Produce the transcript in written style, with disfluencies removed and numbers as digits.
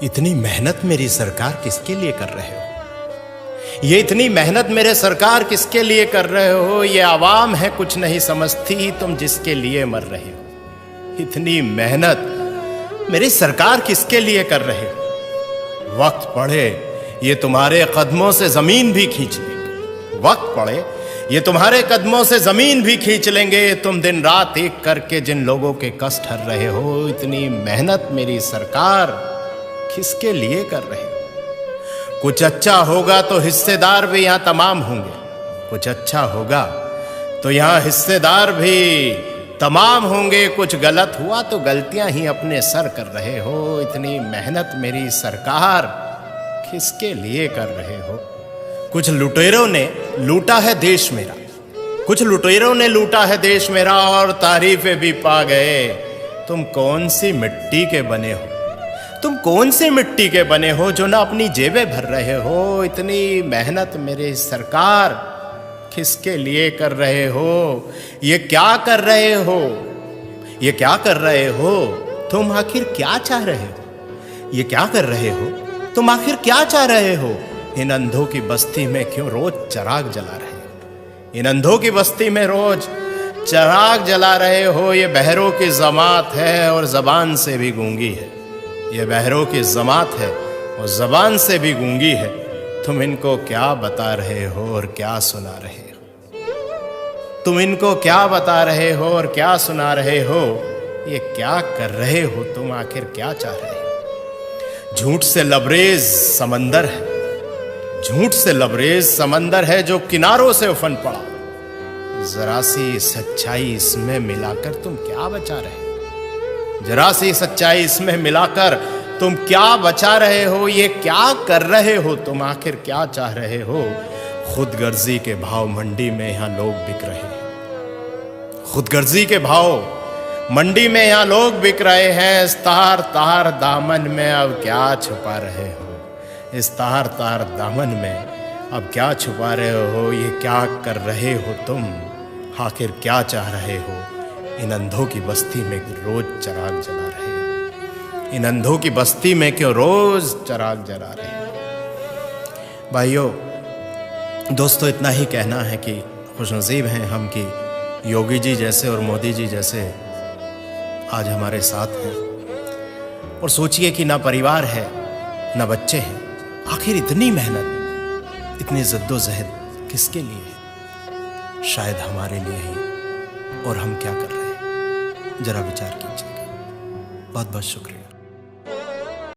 इतनी मेहनत मेरी सरकार किसके लिए कर रहे हो? ये इतनी मेहनत मेरे सरकार किसके लिए कर रहे हो? ये आवाम है कुछ नहीं समझती, तुम जिसके लिए मर रहे हो। इतनी मेहनत मेरी सरकार किसके लिए कर रहे हो? वक्त पड़े ये तुम्हारे कदमों से जमीन भी खींच लेंगे। वक्त पड़े ये तुम्हारे कदमों से जमीन भी खींच लेंगे। तुम दिन रात एक करके जिन लोगों के कष्ट हर रहे हो, इतनी मेहनत मेरी सरकार किसके लिए कर रहे हो? कुछ अच्छा होगा तो हिस्सेदार भी यहां तमाम होंगे। कुछ अच्छा होगा तो यहां हिस्सेदार भी तमाम होंगे। कुछ गलत हुआ तो गलतियां ही अपने सर कर रहे हो। इतनी मेहनत मेरी सरकार किसके लिए कर रहे हो? कुछ लुटेरों ने लूटा है देश मेरा, कुछ लुटेरों ने लूटा है देश मेरा और तारीफें भी पा गए। तुम कौन सी मिट्टी के बने हो? तुम कौन से मिट्टी के बने हो जो ना अपनी जेबें भर रहे हो? इतनी मेहनत मेरे सरकार किसके लिए कर रहे हो? ये क्या कर रहे हो? ये क्या कर रहे हो? तुम आखिर क्या चाह रहे हो? ये क्या कर रहे हो? तुम आखिर क्या चाह रहे हो? इन अंधों की बस्ती में क्यों रोज चिराग जला रहे हो? इन अंधों की बस्ती में रोज चिराग जला रहे हो। ये बहरों की जमात है और जबान से भी गूंगी है। ये बहरों की जमात है और जबान से भी गूंगी है। तुम इनको क्या बता रहे हो और क्या सुना रहे हो? तुम इनको क्या बता रहे हो और क्या सुना रहे हो? ये क्या कर रहे हो? तुम आखिर क्या चाह रहे हो? झूठ से लबरेज समंदर है, झूठ से लबरेज समंदर है जो किनारों से उफन पड़ा। जरा सी सच्चाई इसमें मिलाकर तुम क्या बचा रहे हो? जरा सी सच्चाई इसमें मिलाकर तुम क्या बचा रहे हो? ये क्या कर रहे हो? तुम आखिर क्या चाह रहे हो? खुदगर्जी के भाव मंडी में यहां लोग बिक रहे हैं। खुदगर्जी के भाव मंडी में यहां लोग बिक रहे हैं। इस तार तार दामन में अब क्या छुपा रहे हो? इस तार तार दामन में अब क्या छुपा रहे हो? ये क्या कर रहे हो तुम? आखिर क्या चाह रहे हो? इन अंधों की बस्ती में रोज चिराग जला रहे हो। इन अंधों की बस्ती में क्यों रोज चिराग जला रहे हो? भाइयों दोस्तों, इतना ही कहना है कि खुशनसीब हैं हम कि योगी जी जैसे और मोदी जी जैसे आज हमारे साथ हैं। और सोचिए कि ना परिवार है ना बच्चे हैं। आखिर इतनी मेहनत, इतनी जद्दोजहद किसके लिए है? शायद हमारे लिए ही। और हम क्या कर रहे हैं? जरा विचार कीजिएगा। बहुत बहुत शुक्रिया।